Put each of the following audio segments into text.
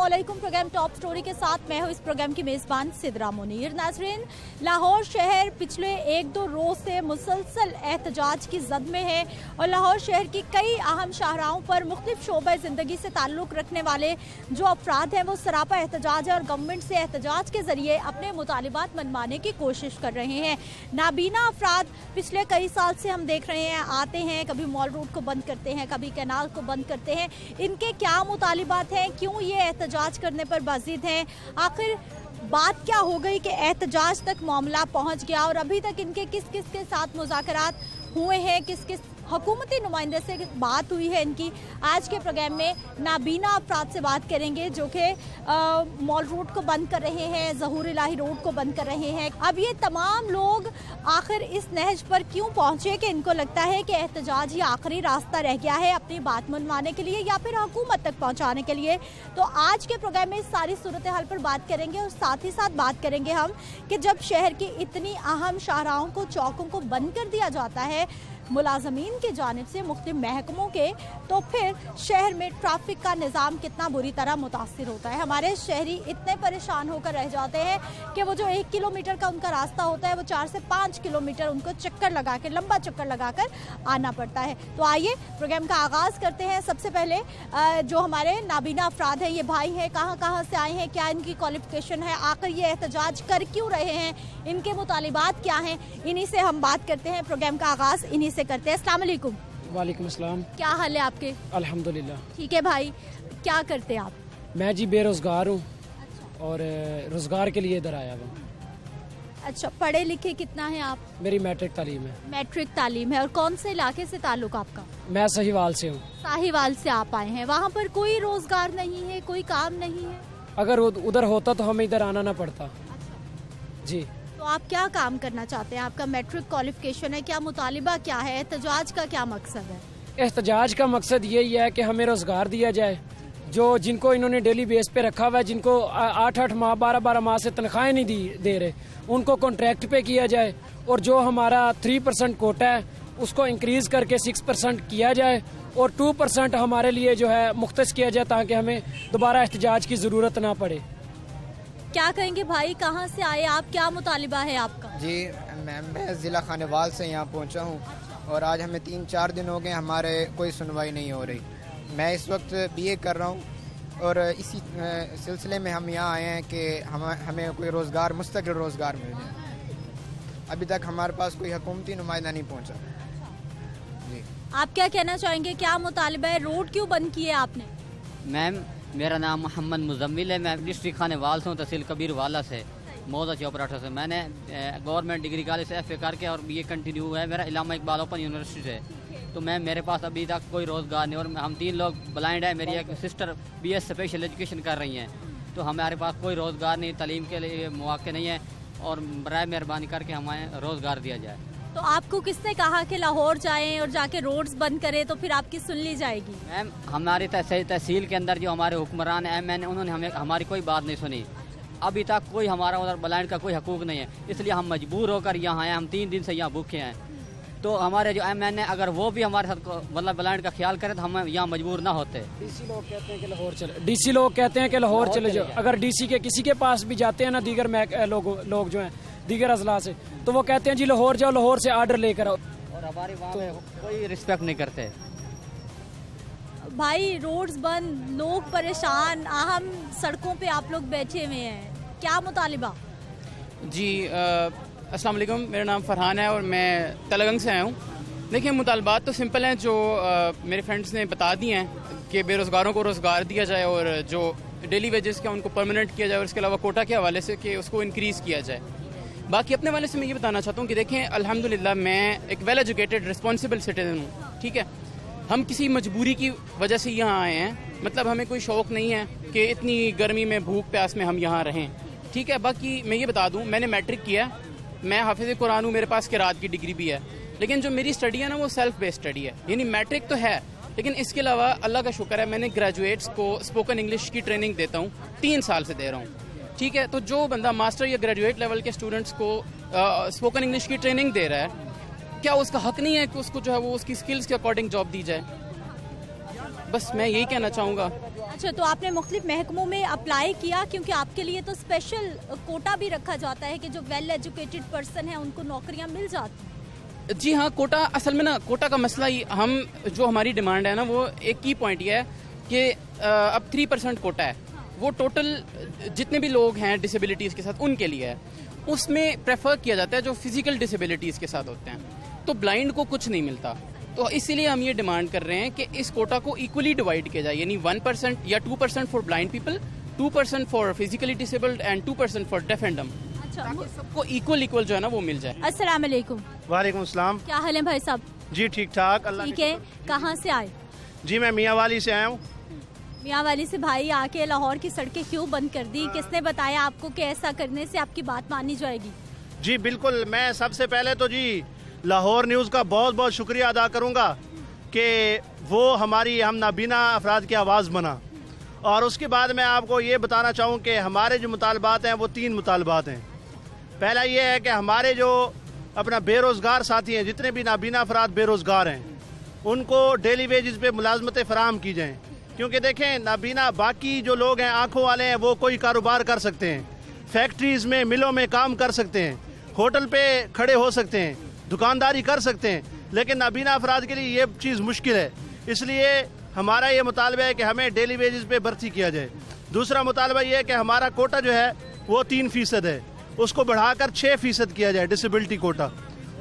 अस्सलामुअलैकुम। Programme top story के साथ मैं हूँ इस प्रोग्राम की मेज़बान सिद्रा मुनीर। नाज़रीन, लाहौर शहर पिछले 1-2 रोज़ से मुसलसल एहतजाज की जद में है और लाहौर शहर की कई अहम शाहराहों पर मुख्तलिफ शोबे ज़िंदगी से ताल्लुक़ रखने वाले जो अफराद हैं वो सरापा एहतजाज है और गवर्नमेंट से एहतजाज के ज़रिए अपने मुतालिबात मनवाने की कोशिश कर रहे हैं। नाबीना अफराद पिछले कई साल से हम देख रहे हैं, आते हैं, कभी मॉल रोड को बंद करते हैं, कभी कैनाल को बंद करते हैं। इनके क्या मुतालिबात हैं, क्यों ये एहतजाज करने पर बाजिद हैं, आखिर बात क्या हो गई कि एहतजाज तक मामला पहुंच गया और अभी तक इनके किस किस के साथ मुज़ाकरात हुए हैं, किस किस हुकूमती नुमाइंदे से बात हुई है इनकी। आज के प्रोग्राम में नाबीना अफराद से बात करेंगे जो कि मॉल रोड को बंद कर रहे हैं, ज़हूर इलाही रोड को बंद कर रहे हैं। अब ये तमाम लोग आखिर इस नहज पर क्यों पहुंचे कि इनको लगता है कि एहतजाज ही आखिरी रास्ता रह गया है अपनी बात मनवाने के लिए या फिर हुकूमत तक पहुंचाने के लिए। तो आज के प्रोग्राम में इस सारी सूरत हाल पर बात करेंगे और साथ ही साथ बात करेंगे हम कि जब शहर की इतनी अहम शाहराहों को, चौकों को बंद कर दिया जाता है मुलाजमीन की जानिब से, मुख्तलिफ महकमों के, तो फिर शहर में ट्रैफिक का निज़ाम कितना बुरी तरह मुतासिर होता है। हमारे शहरी इतने परेशान होकर रह जाते हैं कि वो जो 1 किलोमीटर का उनका रास्ता होता है वो 4 से 5 किलोमीटर उनको चक्कर लगा कर, लंबा चक्कर लगा कर आना पड़ता है। तो आइए प्रोग्राम का आगाज़ करते हैं। सबसे पहले जो हमारे नाबीना अफराद हैं, ये भाई हैं, कहाँ से आए हैं, क्या इनकी क्वालिफिकेशन है, आखिर ये एहतजाज कर क्यों रहे हैं, इनके मुतालिबात क्या हैं, इन्हीं से हम बात करते हैं। प्रोग्राम का आगाज़ इन्हीं से करते हैं। अस्सलाम वालेकुम। वालेकुम अस्सलाम। क्या हाल है आपके? अल्हम्दुलिल्लाह। ठीक है भाई, क्या करते हैं आप? मैं जी बेरोज़गार हूँ और रोज़गार के लिए इधर आया हूँ। अच्छा, पढ़े लिखे कितना है आप? मेरी मैट्रिक तालीम है। मैट्रिक तालीम है। और कौन से इलाके से ताल्लुक आपका? मैं साहिवाल से हूँ। साहिवाल से आप आए हैं। वहाँ पर कोई रोज़गार नहीं है, कोई काम नहीं है? अगर उधर होता तो हमें इधर आना ना पड़ता। जी। तो आप क्या काम करना चाहते हैं? आपका मैट्रिक क्वालिफिकेशन है, क्या मुतालिबा क्या है, एहतजाज का क्या मकसद है? एहतजाज का मकसद यही है कि हमें रोज़गार दिया जाए। जिनको इन्होंने डेली बेस पे रखा हुआ है, जिनको 8-8 माह 12-12 माह से तनख्वाहें नहीं दे रहे, उनको कॉन्ट्रैक्ट पे किया जाए और जो हमारा 3% कोटा है उसको इंक्रीज करके 6% किया जाए और 2% हमारे लिए जो है मुख्तस किया जाए ताकि हमें दोबारा एहतजाज की ज़रूरत ना पड़े। क्या कहेंगे भाई, कहाँ से आए आप, क्या मुतालिबा है आपका? जी, मैं ज़िला खानेवाल से यहाँ पहुँचा हूँ और आज हमें 3-4 दिन हो गए, हमारे कोई सुनवाई नहीं हो रही। मैं इस वक्त BA कर रहा हूँ और इसी सिलसिले में हम यहाँ आए हैं कि हमें कोई रोज़गार, मुस्तकिल रोज़गार मिल जाए। अभी तक हमारे पास कोई हुकूमती नुमाइंदा नहीं पहुँचा। जी, आप क्या कहना चाहेंगे, क्या मुतालिबा है, रोड क्यों बंद की है आपने? मैम, मेरा नाम मोहम्मद मुजम्मिल है। मैं डिस्ट्रिक्ट खानेवाल से हूँ, तहसील कबीर वाला से, मौजा चौपराठा से। मैंने गवर्नमेंट डिग्री कॉलेज से FA करके और BA कंटिन्यू है मेरा इलामा इकबाल ओपन यूनिवर्सिटी से। तो मेरे पास अभी तक कोई रोज़गार नहीं और हम 3 लोग ब्लाइंड है। मेरी एक सिस्टर BS स्पेशल एजुकेशन कर रही हैं, तो हमारे पास कोई रोज़गार नहीं, तालीम के लिए मौके नहीं है और बराए मेहरबानी करके हमें रोज़गार दिया जाए। तो आपको किसने कहा कि लाहौर जाएं और जाके रोड्स बंद करें तो फिर आपकी सुन ली जाएगी? मैम, हमारी तहसील के अंदर जो हमारे हुक्मरान MN उन्होंने हमारी कोई बात नहीं सुनी। अभी तक कोई हमारा उधर ब्लाइंड का कोई हकूक़ नहीं है, इसलिए हम मजबूर होकर यहाँ आए। हम 3 दिन से यहाँ भूखे हैं। तो हमारे जो MN है, अगर वो भी हमारे साथ मतलब ब्लाइंड का ख्याल करें तो हम यहाँ मजबूर ना होते। DC लोग कहते हैं कि लाहौर चले जाओ। अगर DC के किसी के पास भी जाते हैं ना, दीगर लोग जो हैं दीगर अजला से, तो वो कहते हैं जी लाहौर जाओ, लाहौर से आर्डर लेकर आओ। और हमारी वहाँ पे कोई रिस्पेक्ट नहीं करते। भाई रोड्स बंद, लोग परेशान, अहम सड़कों पे आप लोग बैठे हुए हैं, क्या मुतालिबा? जी, अस्सलाम वालेकुम। मेरा नाम फरहान है और मैं तलगंग से आया हूँ। देखिए, मुतालबात तो सिंपल हैं जो मेरे फ्रेंड्स ने बता दिए हैं कि बेरोज़गारों को रोज़गार दिया जाए और जो डेली वेजेस का उनको परमानेंट किया जाए और इसके अलावा कोटा के हवाले से कि उसको इंक्रीज़ किया जाए। बाकी अपने वाले से मैं ये बताना चाहता हूँ कि देखें, अल्हम्दुलिल्लाह मैं एक वेल एजुकेटेड रिस्पॉन्सिबल सिटीजन हूँ। ठीक है, हम किसी मजबूरी की वजह से यहाँ आए हैं, मतलब हमें कोई शौक़ नहीं है कि इतनी गर्मी में, भूख प्यास में हम यहाँ रहें। ठीक है, बाकी मैं ये बता दूँ, मैंने मैट्रिक किया, मैं हाफिज़ कुरान हूँ, मेरे पास किरात की डिग्री भी है, लेकिन जो मेरी स्टडी है ना वो सेल्फ बेस्ड स्टडी है। यानी मैट्रिक तो है, लेकिन इसके अलावा अल्लाह का शुक्र है मैंने ग्रेजुएट्स को स्पोकन इंग्लिश की ट्रेनिंग देता हूँ, 3 साल से दे रहा हूँ। ठीक है, तो जो बंदा मास्टर या ग्रेजुएट लेवल के स्टूडेंट्स को स्पोकन इंग्लिश की ट्रेनिंग दे रहा है, क्या उसका हक नहीं है कि उसको जो है वो उसकी स्किल्स के अकॉर्डिंग जॉब दी जाए? बस मैं यही कहना चाहूँगा। अच्छा, तो आपने मुख्तलिफ महकमों में अप्लाई किया, क्योंकि आपके लिए तो स्पेशल कोटा भी रखा जाता है कि जो वेल एजुकेटेड पर्सन है उनको नौकरियां मिल जाती हैं। जी हाँ, कोटा असल में ना, कोटा का मसला ही जो हमारी डिमांड है ना, वो एक की पॉइंट ये है कि अब 3% कोटा है, वो टोटल जितने भी लोग हैं डिसेबिलिटीज़ के साथ उनके लिए है। उसमें प्रेफर किया जाता है जो फिजिकल डिसेबिलिटीज़ के साथ होते हैं, तो ब्लाइंड को कुछ नहीं मिलता। तो इसीलिए हम ये डिमांड कर रहे हैं कि इस कोटा को इक्वली डिवाइड किया जाए, यानी 1% या 2% for blind people, 2% for physically disabled and 2% for deaf and डम, ताकि सबको इक्वल जो है ना वो मिल जाए। अस्सलाम वालेकुम। वालेकुम सलाम। क्या हाल है भाई साहब? जी ठीक ठाक, अल्लाह ठीक है। कहाँ से आए? जी मैं मियांवाली से आया हूँ। मियांवाली से। भाई आके लाहौर की सड़कें क्यों बंद कर दी? किसने बताया आपको कि ऐसा करने से आपकी बात मानी जाएगी? जी बिल्कुल, मैं सबसे पहले तो जी लाहौर न्यूज़ का बहुत बहुत शुक्रिया अदा करूँगा कि वो हमारी हम नाबीना अफराद की आवाज़ बना। और उसके बाद मैं आपको ये बताना चाहूँ कि हमारे जो मुतालबात हैं वो 3 मुतालबात हैं। पहला ये है कि हमारे जो अपना बेरोज़गार साथी हैं, जितने भी नाबीना अफराद बेरोज़गार हैं, उनको डेली वेजेस पे मुलाजमतें फ़राहम की जाएँ। क्योंकि देखें, नाबीना बाकी जो लोग हैं आँखों वाले हैं, वो कोई कारोबार कर सकते हैं, फैक्ट्रीज़ में मिलों में काम कर सकते हैं, होटल पे खड़े हो सकते हैं, दुकानदारी कर सकते हैं, लेकिन नाबीना अफराद के लिए ये चीज़ मुश्किल है। इसलिए हमारा ये मुतालबा है कि हमें डेली वेजेस पे भर्ती किया जाए। दूसरा मुतालबा ये है कि हमारा कोटा जो है वो 3% है, उसको बढ़ाकर 6% किया जाए, डिसेबिलिटी कोटा।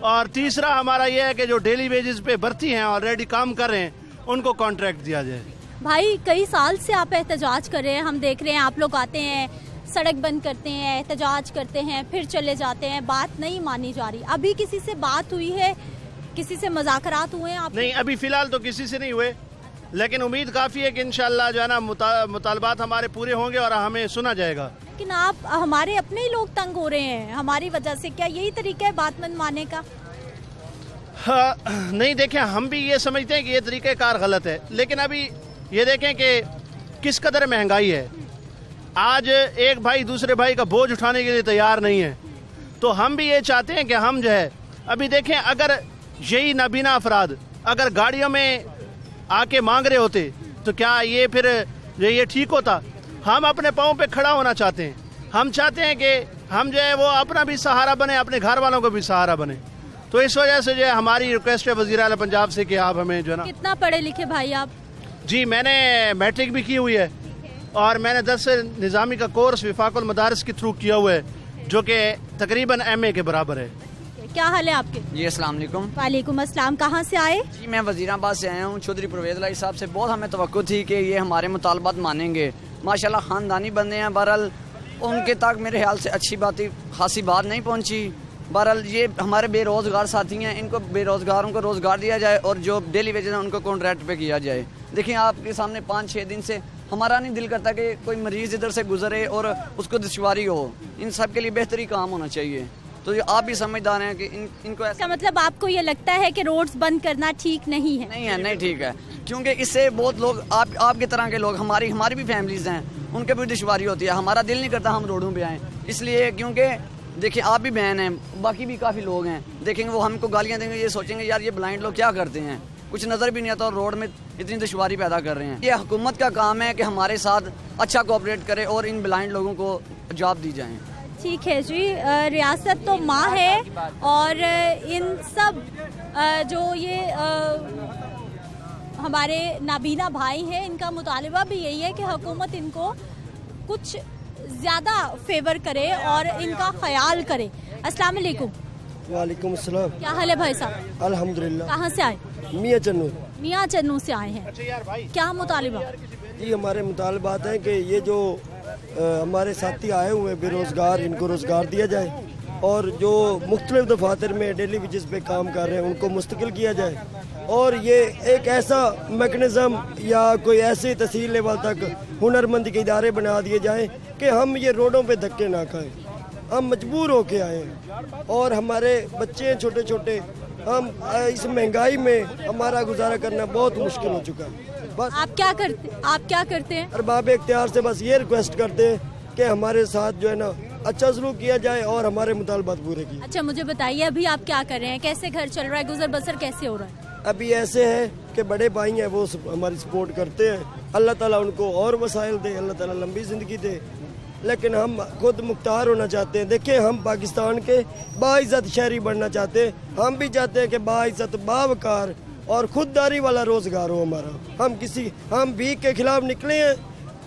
और तीसरा हमारा ये है कि जो डेली वेजेस पे भर्ती हैं, ऑलरेडी काम कर रहे हैं, उनको कॉन्ट्रैक्ट दिया जाए। भाई कई साल से आप एहतजाज कर रहे हैं, हम देख रहे हैं, आप लोग आते हैं, सड़क बंद करते हैं, एहतजाज करते हैं, फिर चले जाते हैं, बात नहीं मानी जा रही। अभी किसी से बात हुई है? किसी से मुज़ाकरात हुए हैं आप? नहीं, अभी फ़िलहाल तो किसी से नहीं हुए, लेकिन उम्मीद काफ़ी है कि इंशाअल्लाह जो है ना मुतालबात हमारे पूरे होंगे और हमें सुना जाएगा। लेकिन आप हमारे अपने ही लोग तंग हो रहे हैं हमारी वजह से, क्या यही तरीका है बात मन मानने का? हाँ, नहीं, देखें, हम भी ये समझते हैं कि ये तरीक़ेकार गलत है, लेकिन अभी ये देखें कि किस कदर महंगाई है। आज एक भाई दूसरे भाई का बोझ उठाने के लिए तैयार नहीं है, तो हम भी ये चाहते हैं कि हम जो है, अभी देखें, अगर यही नाबीना अफराद अगर गाड़ियों में आके मांग रहे होते तो क्या ये फिर ये ठीक होता? हम अपने पाँव पे खड़ा होना चाहते हैं, हम चाहते हैं कि हम जो है वो अपना भी सहारा बने, अपने घर वालों को भी सहारा बने। तो इस वजह से जो है हमारी रिक्वेस्ट है वज़ीर आला पंजाब से कि आप हमें जो है ना। कितना पढ़े लिखे भाई आप? जी मैंने मैट्रिक भी की हुई है और मैंने 10 निज़ामी का कोर्स विफाकुल मदारिस के थ्रू किया हुआ है, जो कि तकरीबन MA के बराबर है। क्या हाल है आपके? जी अस्सलाम वालेकुम। वालेकुम अस्सलाम। कहाँ से आए? जी मैं वज़ीराबाद से आया हूँ। चौधरी परवेज़ अली साहब से बहुत हमें तवक्को थी कि ये हमारे मुतालबात मानेंगे। माशाल्लाह ख़ानदानी बंदे हैं, बहरहाल उनके तक मेरे ख्याल से अच्छी बात खासी बात नहीं पहुँची। बहरहाल ये हमारे बेरोज़गार साथी हैं, इनको बेरोज़गारों को रोज़गार दिया जाए और जो डेली वेजेस हैं उनको कॉन्ट्रैक्ट पे किया जाए। देखिए आपके सामने 5-6 दिन से हमारा नहीं दिल करता कि कोई मरीज़ इधर से गुजरे और उसको दुश्वारी हो। इन सब के लिए बेहतरी काम होना चाहिए। तो ये आप भी समझदार हैं कि इनको ऐसा, मतलब आपको ये लगता है कि रोड्स बंद करना ठीक नहीं है? नहीं ठीक है, क्योंकि इससे बहुत लोग आपके तरह के लोग, हमारी भी फैमिलीज हैं, उनके भी दुश्वारी होती है। हमारा दिल नहीं करता हम रोडों पे आएँ, इसलिए क्योंकि देखिए आप भी बहन हैं, बाकी भी काफ़ी लोग हैं, देखेंगे वो हमको गालियाँ देंगे, ये सोचेंगे यार ये ब्लाइंड लोग क्या करते हैं, कुछ नज़र भी नहीं आता और रोड में इतनी दुश्वारी पैदा कर रहे हैं। ये हुकूमत का काम है कि हमारे साथ अच्छा कोऑपरेट करे और इन ब्लाइंड लोगों को जॉब दी जाए। ठीक है जी, रियासत तो माँ है और इन सब जो ये हमारे नाबीना भाई हैं, इनका मुतालबा भी यही है कि हुकूमत इनको कुछ ज़्यादा फेवर करे और इनका ख्याल करे। अस्सलाम वालेकुम। वालेकुम अस्सलाम। क्या हाल है भाई साहब? अल्हम्दुलिल्लाह। कहाँ से आए? मियाँ चन्नू। मियाँ चन्नू से आए हैं। क्या मुतालबा? ये हमारे मुतालबात हैं कि ये जो हमारे साथी आए हुए बेरोज़गार, इनको रोज़गार दिया जाए और जो मुख्तलिफ दफातर में डेली वेजेस पे काम कर रहे हैं उनको मुस्तकिल किया जाए और ये एक ऐसा मैकेनिज़्म या कोई ऐसे तहसील लेवल तक हुनरमंद के इदारे बना दिए जाएं कि हम ये रोडों पे धक्के ना खाएं। हम मजबूर होके आए हैं और हमारे बच्चे हैं छोटे छोटे, हम इस महंगाई में हमारा गुजारा करना बहुत मुश्किल हो चुका है। बस आप क्या करते हैं? अरबाब इख्तियार से बस ये रिक्वेस्ट करते हैं कि हमारे साथ जो है ना अच्छा सलूक किया जाए और हमारे मुतालबात पूरे किए। अच्छा मुझे बताइए, अभी आप क्या कर रहे हैं? कैसे घर चल रहा है? गुजर बसर कैसे हो रहा है? अभी ऐसे हैं कि बड़े भाई हैं वो हमारी सपोर्ट करते हैं, अल्लाह ताला उनको और वसाइल दे, अल्लाह ताला लंबी ज़िंदगी दे। लेकिन हम खुद मुख्तार होना चाहते हैं। देखिए हम पाकिस्तान के बाइज़्ज़त शहरी बनना चाहते हैं, हम भी चाहते हैं कि बाइज़्ज़त बावकार और खुददारी वाला रोज़गार हो हमारा। हम भीख के खिलाफ निकले हैं,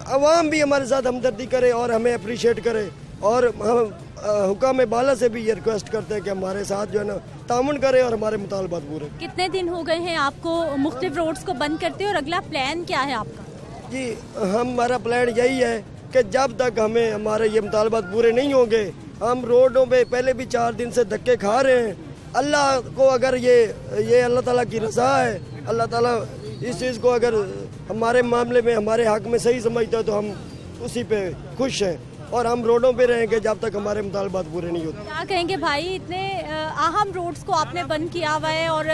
अवाम भी हमारे साथ हमदर्दी करे और हमें अप्रिशिएट करे, और हम हुकाम बाला से भी ये रिक्वेस्ट करते हैं कि हमारे साथ जो है ना तामुन करे और हमारे मुतालबात पूरे। कितने दिन हो गए हैं आपको मुख्तलिफ रोड्स को बंद करते और अगला प्लान क्या है आपका? जी हमारा प्लान यही है कि जब तक हमें हमारे ये मुतालबात पूरे नहीं होंगे, हम रोडों पे पहले भी 4 दिन से धक्के खा रहे हैं। अल्लाह को अगर ये अल्लाह ताला की रज़ा है, अल्लाह ताला इस चीज़ को अगर हमारे मामले में हमारे हक में सही समझता है तो हम उसी पे खुश हैं, और हम रोडों पे रहेंगे जब तक हमारे मुतालबात पूरे नहीं होते। क्या कहेंगे भाई, इतने अहम रोड्स को आपने बंद किया हुआ है और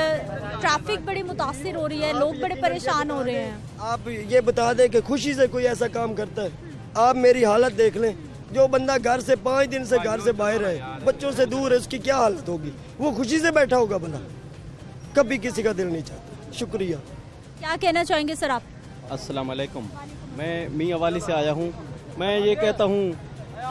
ट्रैफिक बड़ी मुतासिर हो रही है, लोग बड़े परेशान हो रहे हैं। आप ये बता दें कि खुशी से कोई ऐसा काम करता है? आप मेरी हालत देख लें, जो बंदा घर से 5 दिन से घर से बाहर है, बच्चों से दूर है, उसकी क्या हालत होगी? वो खुशी से बैठा होगा भला? कभी किसी का दिल नहीं चाहता। शुक्रिया। क्या कहना चाहेंगे सर आप? अस्सलाम वालेकुम, मैं मियां वाली से आया हूँ। मैं ये कहता हूँ,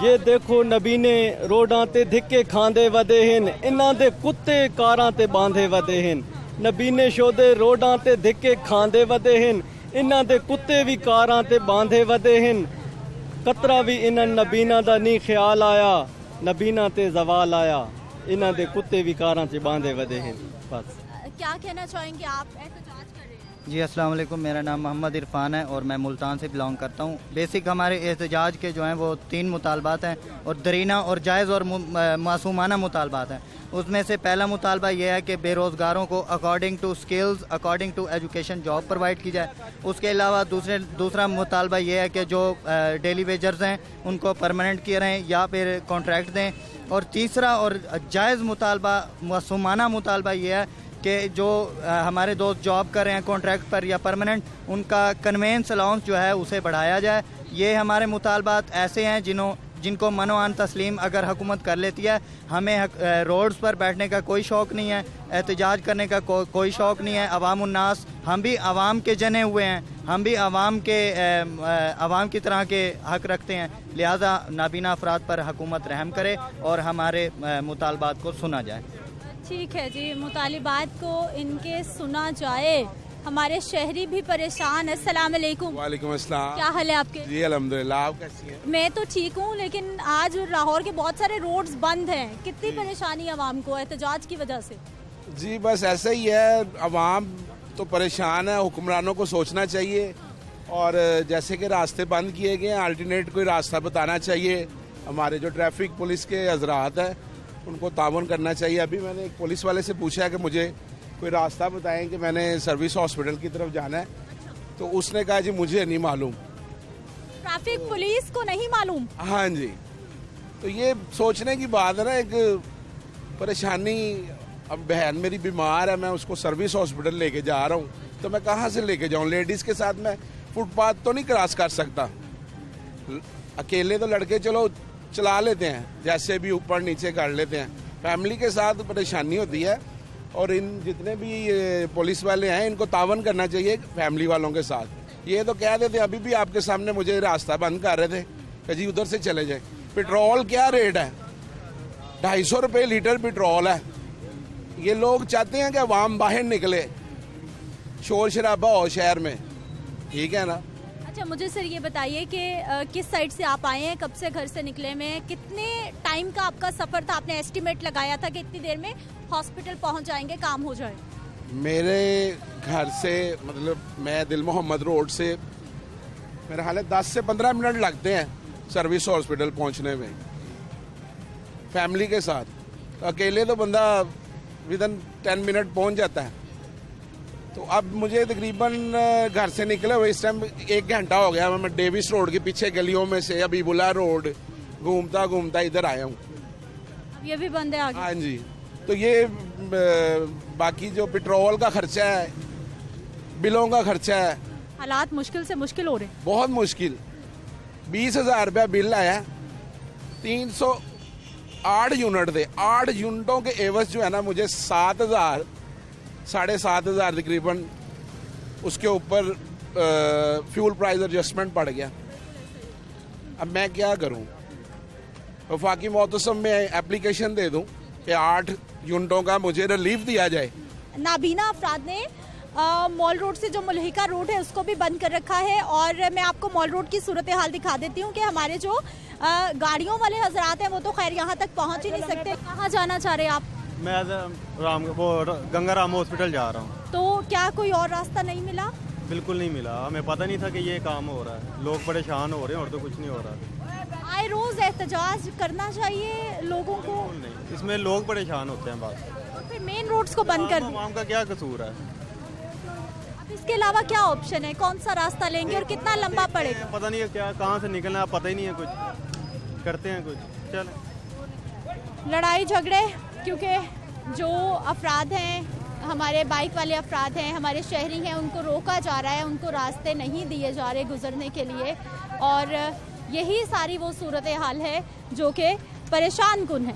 ये देखो नबी ने रोडां ते धिक्के खांदे वदे हिन, इन्हां दे कुत्ते कारां ते बांधे वदे हिन। नबी ने शोदे रोडां ते धिक्के खांदे वदे हिन, इन्हां दे कुत्ते भी कारां ते बांधे वदे हिन। कतरा भी इन्हां नबीना दा नहीं ख्याल आया, नबीना ते जवाल आया, इन्हां दे कुत्ते भी कारां ते बांधे वदे हिन। बस। क्या कहना चाहेंगे आप? एहतजाज कर रहे हैं। जी अस्सलाम वालेकुम, मेरा नाम मोहम्मद इरफान है और मैं मुल्तान से बिलोंग करता हूँ। बेसिक हमारे एहतजाज के जो हैं वो 3 मुतालबात हैं, और दरीना और जायज़ और मासूमाना मुतालबात हैं। उसमें से पहला मुतालबा ये है कि बेरोज़गारों को according to skills, according to education job provide की जाए। उसके अलावा दूसरा मुतालबा ये है कि जो डेली वेजर्स हैं उनको परमानेंट किए रहें या फिर कॉन्ट्रैक्ट दें। और तीसरा और जायज़ मुतालबा, मासूमाना मुतालबा ये है कि जो हमारे दोस्त जॉब कर रहे हैं कॉन्ट्रैक्ट पर या परमानेंट, उनका कन्वेंस अलाउंस जो है उसे बढ़ाया जाए। ये हमारे मुतालबात ऐसे हैं जिनको मनोआन तस्लीम अगर हुकूमत कर लेती है। हमें रोड्स पर बैठने का कोई शौक़ नहीं है, एहतजाज करने का कोई शौक़ नहीं है। अवामुन्नास, हम भी आवाम के जने हुए हैं, हम भी आवाम की तरह के हक रखते हैं। लिहाजा नाबीना अफराद पर हुकूमत रहम करे और हमारे मुतालबात को सुना जाए। ठीक है जी, मुतालिबात को इनके सुना जाए। हमारे शहरी भी परेशान है। अस्सलाम वालेकुम। वालेकुम अस्सलाम। क्या हाल है आपके? जी अल्हम्दुलिल्लाह, आप कैसी हैं? मैं तो ठीक हूँ, लेकिन आज लाहौर के बहुत सारे रोड्स बंद हैं। कितनी परेशानी आवाम को एहतजाज की वजह से? जी बस ऐसा ही है, आवाम तो परेशान है, हुक्मरानों को सोचना चाहिए। और जैसे कि रास्ते बंद किए गए हैं, अल्टरनेट कोई रास्ता बताना चाहिए। हमारे जो ट्रैफिक पुलिस के हजरात हैं उनको ताउन करना चाहिए। अभी मैंने एक पुलिस वाले से पूछा है कि मुझे कोई रास्ता बताएं कि मैंने सर्विस हॉस्पिटल की तरफ जाना है, तो उसने कहा जी मुझे नहीं मालूम। ट्रैफिक पुलिस को नहीं मालूम? हाँ जी, तो ये सोचने की बात है ना। एक परेशानी, अब बहन मेरी बीमार है, मैं उसको सर्विस हॉस्पिटल लेके जा रहा हूँ, तो मैं कहाँ से लेके जाऊँ? लेडीज़ के साथ मैं फुटपाथ तो नहीं क्रॉस कर सकता। अकेले तो लड़के चलो चला लेते हैं, जैसे भी ऊपर नीचे कर लेते हैं। फैमिली के साथ परेशानी होती है। और इन जितने भी पुलिस वाले हैं इनको तावन करना चाहिए फैमिली वालों के साथ। ये तो कह देते अभी भी आपके सामने मुझे रास्ता बंद कर रहे थे कि जी उधर से चले जाए। पेट्रोल क्या रेट है? 250 रुपये लीटर पेट्रोल है। ये लोग चाहते हैं कि अवाम बाहर निकले, शोर शराबा हो शहर में, ठीक है ना। अच्छा, मुझे सर ये बताइए कि किस साइड से आप आए हैं, कब से घर से निकले में, कितने टाइम का आपका सफ़र था? आपने एस्टिमेट लगाया था कि इतनी देर में हॉस्पिटल पहुंच जाएंगे, काम हो जाए? मेरे घर से मतलब मैं दिल मोहम्मद रोड से मेरा हाल है 10 से 15 मिनट लगते हैं सर्विस हॉस्पिटल पहुंचने में, फैमिली के साथ। अकेले तो बंदा विदिन 10 मिनट पहुंच जाता है। तो अब मुझे तकरीबन घर से निकले हुए इस टाइम 1 घंटा हो गया। मैं डेविस रोड के पीछे गलियों में से अबीबुल्ला रोड घूमता घूमता इधर आया हूँ। अब ये भी बंद है आगे? हाँ जी। तो ये बाकी जो पेट्रोल का खर्चा है, बिलों का खर्चा है, हालात मुश्किल से मुश्किल हो रहे हैं, बहुत मुश्किल। 20,000 रुपया बिल आया, 308 यूनिट दे। 8 यूनिटों के एवज जो है ना मुझे 7,500 तकरीबन उसके ऊपर फ्यूल प्राइस एडजस्टमेंट पड़ गया। अब मैं क्या करूं? वफाकी मौतसम में एप्लीकेशन दे दूं कि 8 यूनिटों का मुझे रिलीफ दिया जाए। नाबीना अफराद ने मॉल रोड से जो मुल्हिका रोड है उसको भी बंद कर रखा है। और मैं आपको मॉल रोड की सूरत हाल दिखा देती हूँ कि हमारे जो गाड़ियों वाले हजरात हैं वो तो खैर यहाँ तक पहुँच ही नहीं सकते। कहाँ जाना चाह रहे हैं आप? मैं गंगा राम हॉस्पिटल जा रहा हूँ। तो क्या कोई और रास्ता नहीं मिला? बिल्कुल नहीं मिला, हमें पता नहीं था कि ये काम हो रहा है। लोग परेशान हो रहे हैं और तो कुछ नहीं हो रहा। आए रोज एहतजाज करना चाहिए लोगों को? नहीं, इसमें लोग परेशान होते हैं बस। तो फिर मेन रोड्स को बंद कर आवाम का क्या कसूर है? अब इसके अलावा क्या ऑप्शन है? कौन सा रास्ता लेंगे और कितना लंबा पड़ेगा? पता नहीं है क्या, कहाँ से निकलना है पता ही नहीं है। कुछ करते हैं कुछ, चल। लड़ाई झगड़े, क्योंकि जो अफराद हैं, हमारे बाइक वाले अफराद हैं, हमारे शहरी हैं, उनको रोका जा रहा है, उनको रास्ते नहीं दिए जा रहे गुजरने के लिए। और यही सारी वो सूरत हाल है जो कि परेशान कुन है।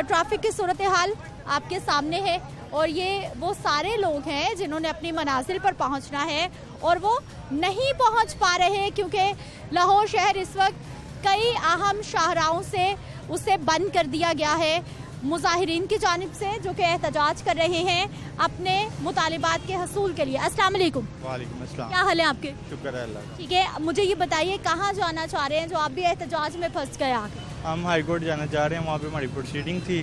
ट्रैफिक की सूरत हाल आपके सामने है और ये वो सारे लोग हैं जिन्होंने अपनी मनाजिल पर पहुंचना है और वो नहीं पहुंच पा रहे क्योंकि लाहौर शहर इस वक्त कई अहम शाहराहों से उसे बंद कर दिया गया है मुजाहिरीन की जानिब से, जो कि एहतजाज कर रहे हैं अपने मुतालिबात के हसूल के लिए। अस्सलाम वालेकुम। वालेकुम अस्सलाम। क्या हाल है आपके? शुक्र है अल्लाह का। ठीक है, मुझे ये बताइए कहाँ जाना चाह रहे हैं जो आप भी एहतजाज में फंस गए आके? हम हाई कोर्ट जाना चाह रहे हैं, वहाँ पे हमारी प्रोसीडिंग थी,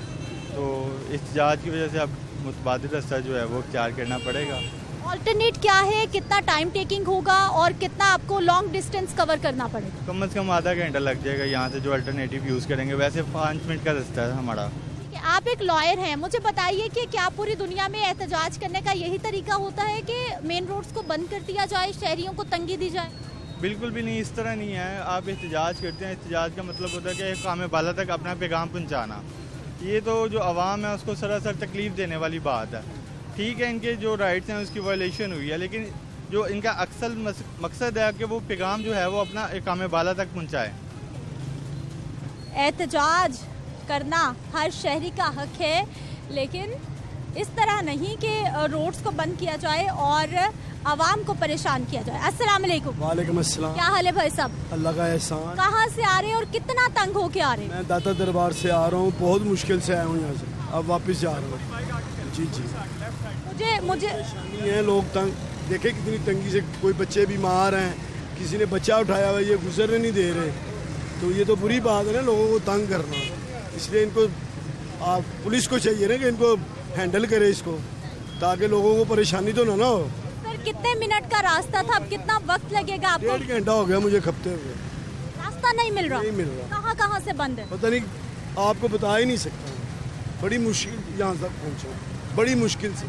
तो एहतजाज की वजह से अब मुतबादिल रास्ता जो है वो इख्तियार करना पड़ेगा। ऑल्टरनेट क्या है, कितना टाइम टेकिंग होगा और कितना आपको लॉन्ग डिस्टेंस कवर करना पड़ेगा? कम से कम आधा घंटा लग जाएगा यहाँ से जो अल्टरनेटिव यूज़ करेंगे। वैसे 5 मिनट का रास्ता है हमारा। आप एक लॉयर हैं, मुझे बताइए कि क्या पूरी दुनिया में एहतजाज करने का यही तरीका होता है कि मेन रोड्स को बंद कर दिया जाए, शहरियों को तंगी दी जाए? बिल्कुल भी नहीं, इस तरह नहीं है। आप एहतजाज करते हैं, एहतजाज का मतलब होता है कि काम बाला तक अपना पैगाम पहुँचाना। ये तो जो आवाम है उसको सरासर तकलीफ देने वाली बात है। ठीक है, इनके जो राइट्स हैं उसकी वायलेशन हुई है, लेकिन जो इनका अक्सर मकसद है कि वो पैगाम जो है वो अपना काम बाला तक पहुँचाए। एहतजाज करना हर शहरी का हक है, लेकिन इस तरह नहीं कि रोड्स को बंद किया जाए और आवाम को परेशान किया जाए। अस्सलाम वालेकुम। वालेकुम अस्सलाम। क्या हाल है भाई साहब? अल्लाह का एहसान। कहाँ से आ रहे हैं और कितना तंग होके आ रहे हैं? मैं दाता दरबार से आ रहा हूँ, बहुत मुश्किल से आया हूँ यहाँ से, अब वापस जा रहा हूँ। जी जी, मुझे है लोग तंग, देखे कितनी तंगी से, कोई बच्चे बीमार हैं, किसी ने बच्चा उठाया हुआ, ये गुजरने नहीं दे रहे, तो ये तो बुरी बात है ना लोगों को तंग करना। इसलिए इनको पुलिस को चाहिए ना कि इनको हैंडल करे इसको, ताकि लोगों को परेशानी तो ना हो। सर कितने मिनट का रास्ता था, अब कितना वक्त लगेगा आपको? 1.5 घंटा हो गया मुझे खपते हुए, रास्ता नहीं मिल रहा। नहीं मिल रहा। कहाँ से बंद है पता नहीं, आपको बता ही नहीं सकता। बड़ी मुश्किल यहाँ तक पहुँचा, बड़ी मुश्किल से।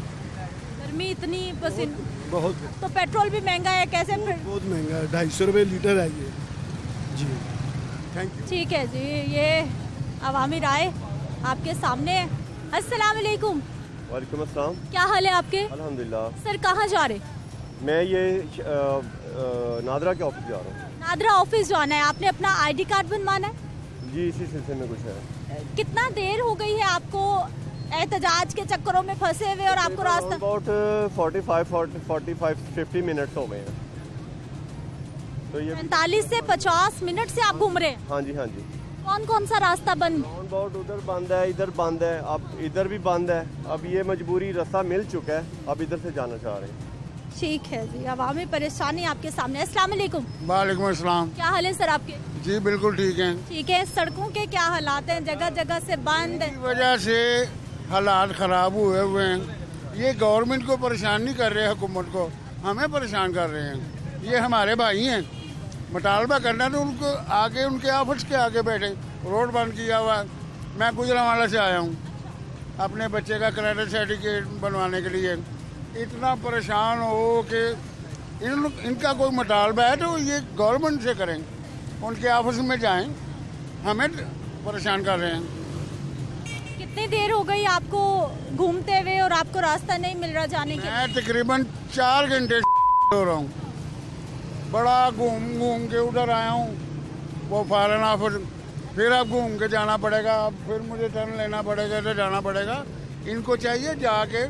गर्मी इतनी पसीना बहुत, तो पेट्रोल भी महंगा है, कैसे फिर? बहुत महंगा है, 250 रुपये लीटर है ये। जी थैंक यू। ठीक है जी, ये अवामी राय आपके सामने है। अस्सलाम वालेकुम। वालेकुम अस्सलाम। क्या हाल है आपके? अल्हम्दुलिल्लाह। सर कहाँ जा रहे? मैं ये नादरा के ऑफिस जा रहा हूँ। नादरा ऑफिस जाना है, आपने अपना आईडी कार्ड बनवाना है? जी इसी सिलसिले में कुछ है। कितना देर हो गई है आपको एहतजाज के चक्करों में फंसे हुए और आपको रास्ता? अबाउट 45-50 मिनट्स हो गए हैं। तो ये 45 से 50 मिनट से आप घूम रहे हैं? हाँ जी हाँ जी। कौन कौन सा रास्ता बंद? अबाउट उधर बंद है, इधर बंद है, अब इधर भी बंद है। अब ये मजबूरी, रास्ता मिल चुका है, अब इधर से जाना चाह रहे हैं। ठीक है जी, अवामी परेशानी आपके सामने। अस्सलाम वालेकुम। वालेकुम अस्सलाम। क्या हाल है सर आपके? जी बिल्कुल ठीक है। ठीक है, सड़कों के क्या हालात हैं? जगह जगह से बंद, इस वजह से हालात खराब हुए हैं। ये गवर्नमेंट को परेशान नहीं कर रहे, हुकूमत को, हमें परेशान कर रहे हैं। ये हमारे भाई हैं, मुतालबा करना तो उनको आगे, उनके ऑफिस के आगे बैठे। रोड बंद किया हुआ। मैं गुजरांवाला से आया हूँ अपने बच्चे का क्रेडिट सर्टिफिकेट बनवाने के लिए। इतना परेशान हो कि इनका कोई मुतालबा है तो ये गवर्नमेंट से करें, उनके ऑफिस में जाएं, हमें परेशान कर रहे हैं। कितनी देर हो गई आपको घूमते हुए और आपको रास्ता नहीं मिल रहा जाने के? मैं तकरीबन 4 घंटे हो रहा हूँ, बड़ा घूम घूम के उधर आया हूँ वो फॉरेन ऑफिस, फिर अब घूम के जाना पड़ेगा, अब फिर मुझे टर्न लेना पड़ेगा, तो जाना पड़ेगा। इनको चाहिए जाके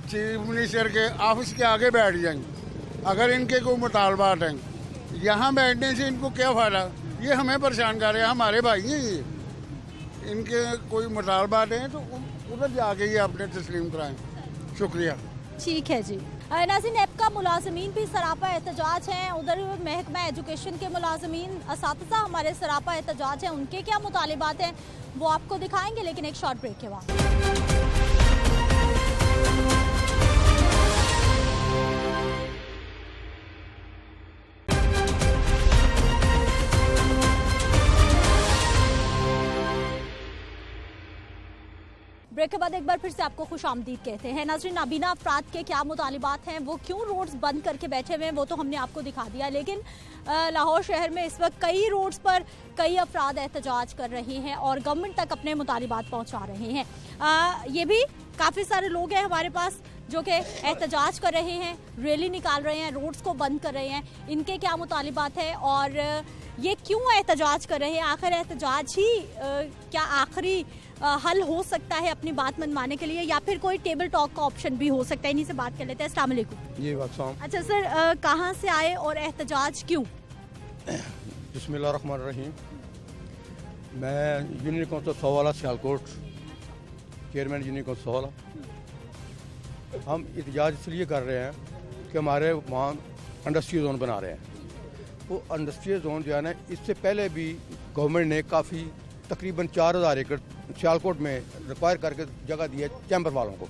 चीफ मिनिस्टर के ऑफिस के आगे बैठ जाएं। अगर इनके कोई मुतालबात हैं, यहाँ बैठने से इनको क्या फ़ायदा? ये हमें परेशान कर रहे हैं, हमारे भाई हैं ये। इनके कोई मुतालबात हैं तो उधर जाके ये अपने तस्लीम कराएं। शुक्रिया। ठीक है जी। नाज़रीन, एपका मुलाजमीन भी सरापा एहतजाज हैं। उधर महकमा एजुकेशन के मुलाजमीन असातिज़ा हमारे सरापा एहतजाज हैं। उनके क्या मुतालिबात हैं वो आपको दिखाएंगे, लेकिन एक शॉर्ट ब्रेक के बाद। ब्रेक के बाद एक बार फिर से आपको खुशामदीद कहते हैं। नाज़रीन, नाबीना अफराद के क्या मुतालिबात हैं, वो क्यों रोड्स बंद करके बैठे हुए हैं, वो तो हमने आपको दिखा दिया। लेकिन लाहौर शहर में इस वक्त कई रोड्स पर कई अफराद एहतजाज कर रहे हैं और गवर्नमेंट तक अपने मुतालिबात पहुंचा रहे हैं। ये भी काफ़ी सारे लोग हैं हमारे पास जो कि एहतजाज कर रहे हैं, रैली निकाल रहे हैं, रोड्स को बंद कर रहे हैं। इनके क्या मुतालिबात है और ये क्यों एहतजाज कर रहे हैं? आखिर एहतजाज ही क्या आखिरी हल हो सकता है अपनी बात मनवाने के लिए, या फिर कोई टेबल टॉक का ऑप्शन भी हो सकता है? इन्हीं से बात कर लेते हैं। अस्सलाम वालेकुम। जी वालेकुम। अच्छा सर, कहाँ से आए और एहतजाज क्यों? बिस्मिल्लाहिर्रहमानिर्रहीम। मैं union council Sowala Sialkot, chairman union council Sowala. हम एहतजाज इसलिए कर रहे हैं कि हमारे वहाँ इंडस्ट्री जोन बना रहे हैं। वो इंडस्ट्रियल जोन जो है ना, इससे पहले भी गवर्नमेंट ने काफ़ी तकरीबन 4000 एकड़ सियालकोट में रिक्वायर करके जगह दी है चैम्बर वालों को।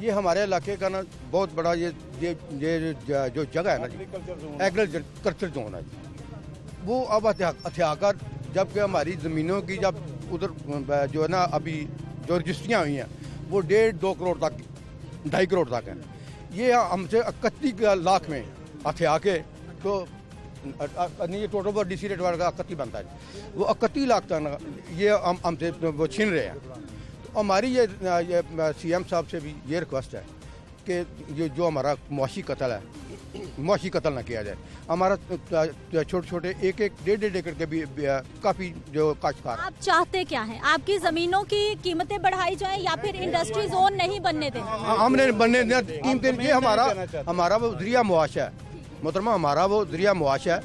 ये हमारे इलाके का ना बहुत बड़ा ये जो जगह है ना, एग्रीकल्चर जोन है, वो अब हथियाकर, जबकि हमारी ज़मीनों की जब उधर जो है ना अभी जो रजिस्ट्रियाँ हुई हैं वो 1.5-2 करोड़ तक, 2.5 करोड़ तक हैं। ये हमसे 31 लाख में हथिया के तो नहीं, ये टोटल पर DC रेट वाला 31 बनता है, वो 31 लाख तक ये हमसे वो छीन रहे हैं। तो हमारी ये CM साहब से भी ये रिक्वेस्ट है कि ये जो हमारा मुआशी कत्ल है, मुआशी कत्ल ना किया जाए। हमारा छोटे छोटे 1-1.5 एकड़ के भी काफ़ी जो काश्तकार। आप चाहते क्या हैं? आपकी ज़मीनों की कीमतें बढ़ाई जाएं या फिर इंडस्ट्री जोन नहीं बनने दें? हमने बनने कीमतें, ये हमारा वो जरिया मुआश है मोहतरमा, हमारा वो जरिया मुआश है।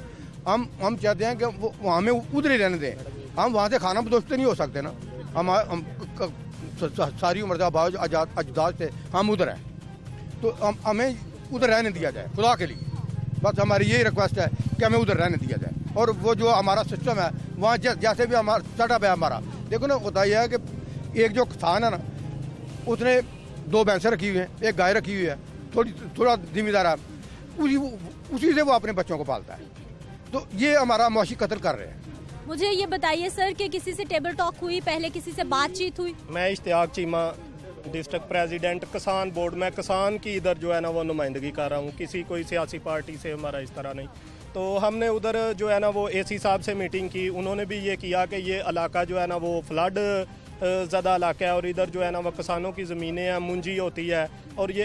हम चाहते हैं कि वो हमें उधर ही रहने दें। हम वहाँ से खाना बदोश नहीं हो सकते ना। हम सारी उम्र का बावजूद अजदाद से हम उधर हैं, तो हमें उधर रहने दिया जाए खुदा के लिए। बस हमारी यही रिक्वेस्ट है कि हमें उधर रहने दिया जाए। और वो जो हमारा सिस्टम है वहाँ जैसे भी हमारा सेटअप है हमारा, देखो ना, होता यह है कि एक जो किसान है ना, उसने 2 भैंसें रखी हुई हैं, 1 गाय रखी हुई है, थोड़ा जिम्मेदार है, उसी से वो अपने बच्चों को पालता है। तो ये हमारा मुआशी कत्ल कर रहे हैं। मुझे ये बताइए सर कि किसी से टेबल टॉक हुई, पहले किसी से बातचीत हुई? मैं इश्तियाक चीमा, डिस्ट्रिक्ट प्रेसिडेंट किसान बोर्ड में किसान की इधर जो है ना वो नुमाइंदगी कर रहा हूँ। किसी कोई सियासी पार्टी से हमारा इस तरह नहीं। तो हमने उधर जो है ना वो AC साहब से मीटिंग की। उन्होंने भी ये किया कि ये इलाका जो है ना वो फ्लड ज़्यादा इलाका है और इधर जो है ना वो किसानों की ज़मीनें हैं, मुंजी होती है, और ये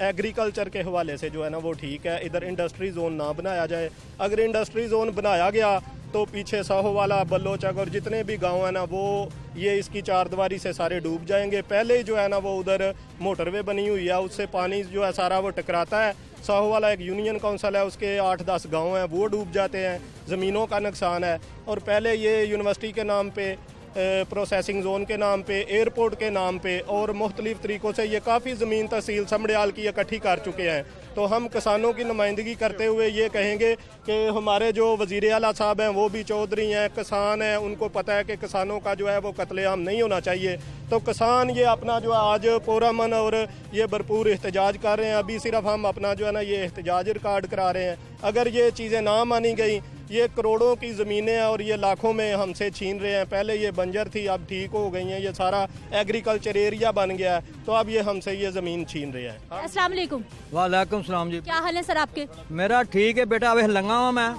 एग्रीकल्चर के हवाले से जो है ना वो ठीक है। इधर इंडस्ट्री जोन ना बनाया जाए। अगर इंडस्ट्री जोन बनाया गया तो पीछे साहोवाला, बल्लोचक और जितने भी गांव हैं ना वो ये इसकी चारदीवारी से सारे डूब जाएंगे। पहले ही जो है ना वो उधर मोटरवे बनी हुई है, उससे पानी जो है सारा वो टकराता है। साहोवाला एक यूनियन काउंसिल है, उसके 8-10 गांव हैं, वो डूब जाते हैं। ज़मीनों का नुकसान है। और पहले ये यूनिवर्सिटी के नाम पे, प्रोसेसिंग जोन के नाम पे, एयरपोर्ट के नाम पे और मुख्तलिफ तरीक़ों से ये काफ़ी ज़मीन तहसील समड़ियाल की इकट्ठी कर चुके हैं। तो हम किसानों की नुमाइंदगी करते हुए ये कहेंगे कि हमारे जो वज़ीर आला साहब हैं वो भी चौधरी हैं, किसान हैं, उनको पता है कि किसानों का जो है वो कत्लेआम नहीं होना चाहिए। तो किसान ये अपना जो है आज पुरअमन और ये भरपूर एहतजाज कर रहे हैं। अभी सिर्फ हम अपना जो है ना ये एहतजाज रिकॉर्ड करा रहे हैं। अगर ये चीज़ें ना मानी गई, ये करोड़ों की ज़मीनें और ये लाखों में हमसे छीन रहे हैं। पहले ये बंजर थी, अब ठीक हो गई हैं, ये सारा एग्रीकल्चर एरिया बन गया है, तो अब ये हमसे ये ज़मीन छीन रहे हैं। अस्सलाम वालेकुम। वालेकुम सलाम जी। क्या हाल है सर आपके? मेरा ठीक है बेटा, वे लंगा वा मैं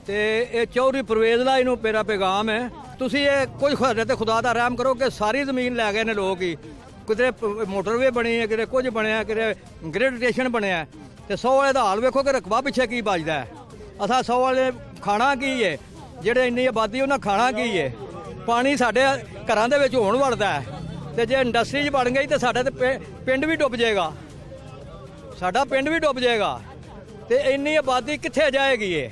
ते ये चौधरी परवेज़ ला इनू मेरा पैगाम है, तुसी ये कुछ खुदा दा रहम करो कि सारी ज़मीन लै गए ने लोग ही। किधरे मोटरवे बनी है, किधरे कुछ बनया, किधरे ग्रेड स्टेशन बनया, तो 100 वाले दा हाल वेखो कि रकबा पिछे की बचदा है। असा 100 वाले खाना की है, जेडे इन्नी आबादी उन्हें खाना की है। पानी साढ़े घरों के होण वड़दा है, तो जे इंडस्ट्री बन गई तो साढ़े पिंड भी डुब जाएगा। ਸਾਡਾ ਪਿੰਡ ਵੀ ਡੁੱਬ ਜਾਏਗਾ ਤੇ ਇੰਨੀ ਆਬਾਦੀ ਕਿੱਥੇ ਜਾਏਗੀ ਇਹ